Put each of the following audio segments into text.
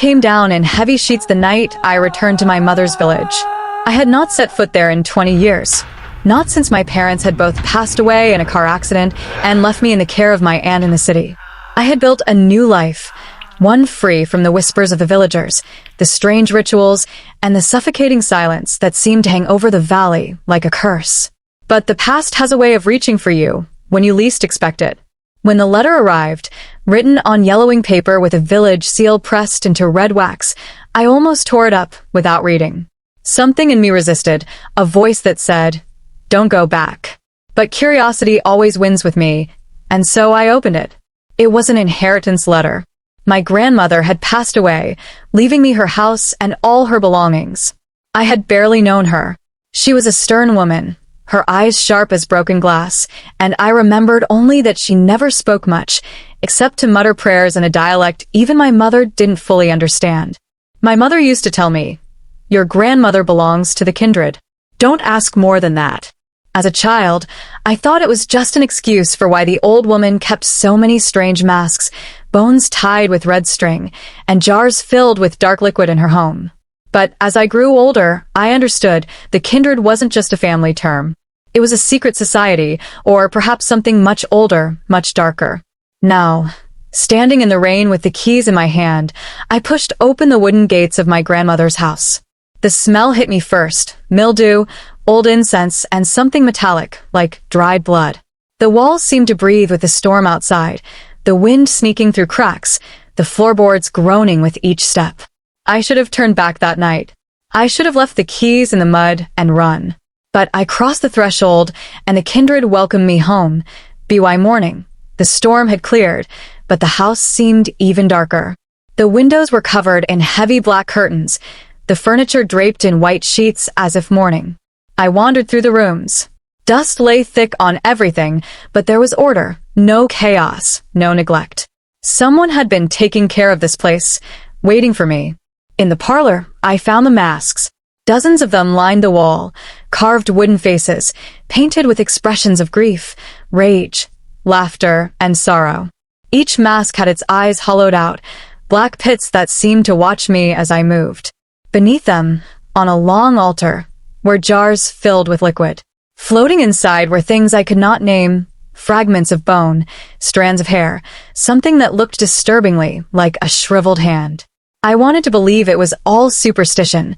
came down in heavy sheets the night I returned to my mother's village. I had not set foot there in 20 years. Not since my parents had both passed away in a car accident and left me in the care of my aunt in the city. I had built a new life, one free from the whispers of the villagers, the strange rituals, and the suffocating silence that seemed to hang over the valley like a curse. But the past has a way of reaching for you when you least expect it. When the letter arrived, written on yellowing paper with a village seal pressed into red wax, I almost tore it up without reading. Something in me resisted, a voice that said, "Don't go back." But curiosity always wins with me, and so I opened it. It was an inheritance letter. My grandmother had passed away, leaving me her house and all her belongings. I had barely known her. She was a stern woman, her eyes sharp as broken glass, and I remembered only that she never spoke much, except to mutter prayers in a dialect even my mother didn't fully understand. My mother used to tell me, "Your grandmother belongs to the Kindred. Don't ask more than that." As a child, I thought it was just an excuse for why the old woman kept so many strange masks, bones tied with red string, and jars filled with dark liquid in her home. But as I grew older, I understood the Kindred wasn't just a family term. It was a secret society, or perhaps something much older, much darker. Now, standing in the rain with the keys in my hand, I pushed open the wooden gates of my grandmother's house. The smell hit me first, mildew, old incense, and something metallic, like dried blood. The walls seemed to breathe with the storm outside, the wind sneaking through cracks, the floorboards groaning with each step. I should have turned back that night. I should have left the keys in the mud and run. But I crossed the threshold, and the Kindred welcomed me home. BY morning. The storm had cleared, but the house seemed even darker. The windows were covered in heavy black curtains, the furniture draped in white sheets as if mourning. I wandered through the rooms. Dust lay thick on everything, but there was order, no chaos, no neglect. Someone had been taking care of this place, waiting for me. In the parlor, I found the masks. Dozens of them lined the wall, carved wooden faces, painted with expressions of grief, rage, laughter, and sorrow. Each mask had its eyes hollowed out, black pits that seemed to watch me as I moved. Beneath them, on a long altar, were jars filled with liquid. Floating inside were things I could not name, fragments of bone, strands of hair, something that looked disturbingly like a shriveled hand. I wanted to believe it was all superstition,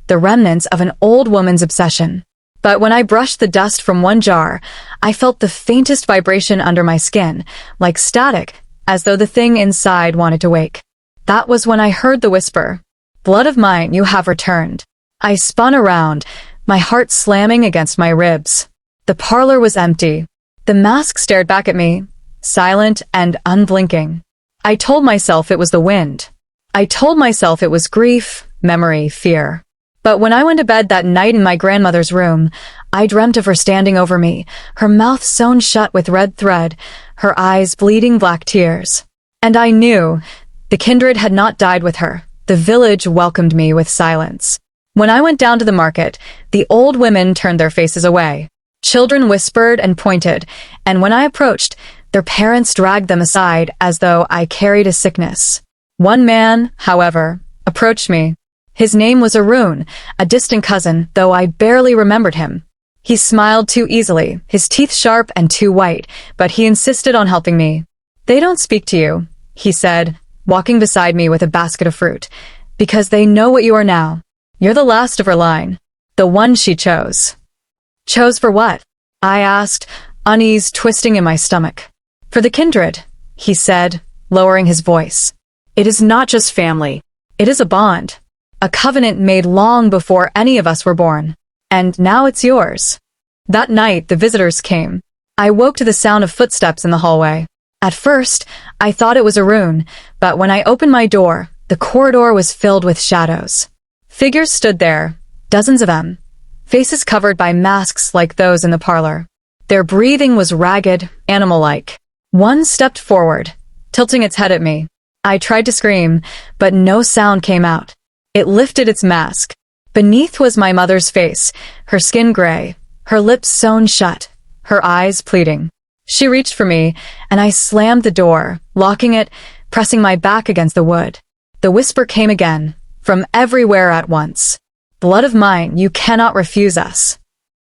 the remnants of an old woman's obsession. But when I brushed the dust from one jar, I felt the faintest vibration under my skin, like static, as though the thing inside wanted to wake. That was when I heard the whisper, "Blood of mine, you have returned." I spun around, my heart slamming against my ribs. The parlor was empty. The mask stared back at me, silent and unblinking. I told myself it was the wind. I told myself it was grief, memory, fear. But when I went to bed that night in my grandmother's room, I dreamt of her standing over me, her mouth sewn shut with red thread, her eyes bleeding black tears. And I knew the Kindred had not died with her. The village welcomed me with silence. When I went down to the market, the old women turned their faces away. Children whispered and pointed, and when I approached, their parents dragged them aside as though I carried a sickness. One man, however, approached me. His name was Arun, a distant cousin, though I barely remembered him. He smiled too easily, his teeth sharp and too white, but he insisted on helping me. "They don't speak to you," he said, walking beside me with a basket of fruit, "because they know what you are now. You're the last of her line, the one she chose." "Chose for what?" I asked, unease twisting in my stomach. "For the Kindred," he said, lowering his voice. "It is not just family. It is a bond. A covenant made long before any of us were born. And now it's yours." That night, the visitors came. I woke to the sound of footsteps in the hallway. At first, I thought it was Arun, but when I opened my door, the corridor was filled with shadows. Figures stood there, dozens of them, faces covered by masks like those in the parlor. Their breathing was ragged, animal-like. One stepped forward, tilting its head at me. I tried to scream, but no sound came out. It lifted its mask. Beneath was my mother's face, her skin gray, her lips sewn shut, her eyes pleading. She reached for me, and I slammed the door, locking it, pressing my back against the wood. The whisper came again, from everywhere at once. Blood of mine, you cannot refuse us.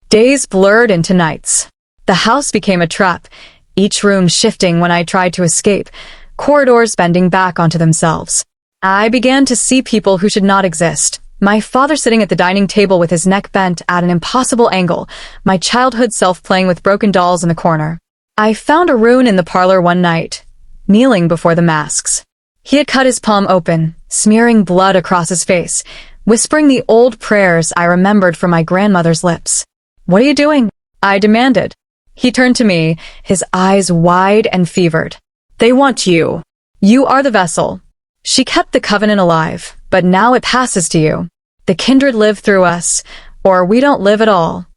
Days blurred into nights. The house became a trap, each room shifting when I tried to escape, corridors bending back onto themselves. I began to see people who should not exist. My father sitting at the dining table with his neck bent at an impossible angle, my childhood self playing with broken dolls in the corner. I found a rune in the parlor one night, kneeling before the masks. He had cut his palm open, smearing blood across his face, whispering the old prayers I remembered from my grandmother's lips. "What are you doing?" I demanded. He turned to me, his eyes wide and fevered. "They want you. You are the vessel. She kept the covenant alive, but now it passes to you. The kindred live through us, or we don't live at all."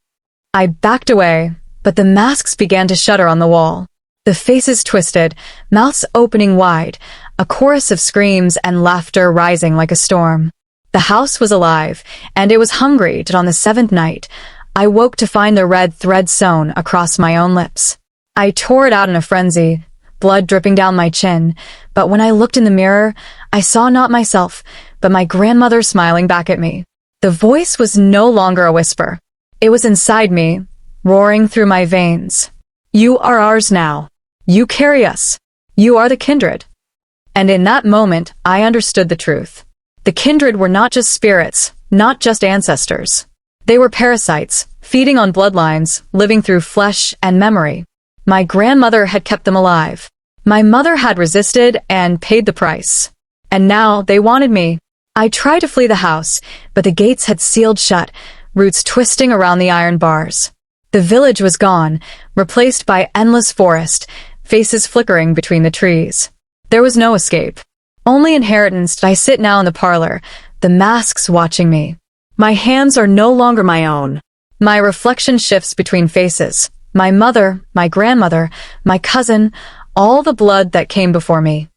I backed away, but the masks began to shudder on the wall. The faces twisted, mouths opening wide, a chorus of screams and laughter rising like a storm. The house was alive, and it was hungry till on the seventh night, I woke to find the red thread sewn across my own lips. I tore it out in a frenzy, blood dripping down my chin, but when I looked in the mirror, I saw not myself, but my grandmother smiling back at me. The voice was no longer a whisper. It was inside me, roaring through my veins. "You are ours now. You carry us. You are the kindred." And in that moment, I understood the truth. The kindred were not just spirits, not just ancestors. They were parasites, feeding on bloodlines, living through flesh and memory. My grandmother had kept them alive. My mother had resisted and paid the price. And now they wanted me. I tried to flee the house, but the gates had sealed shut, roots twisting around the iron bars. The village was gone, replaced by endless forest, faces flickering between the trees. There was no escape. Only inheritance. I sit now in the parlor, the masks watching me. My hands are no longer my own. My reflection shifts between faces. My mother, my grandmother, my cousin, all the blood that came before me.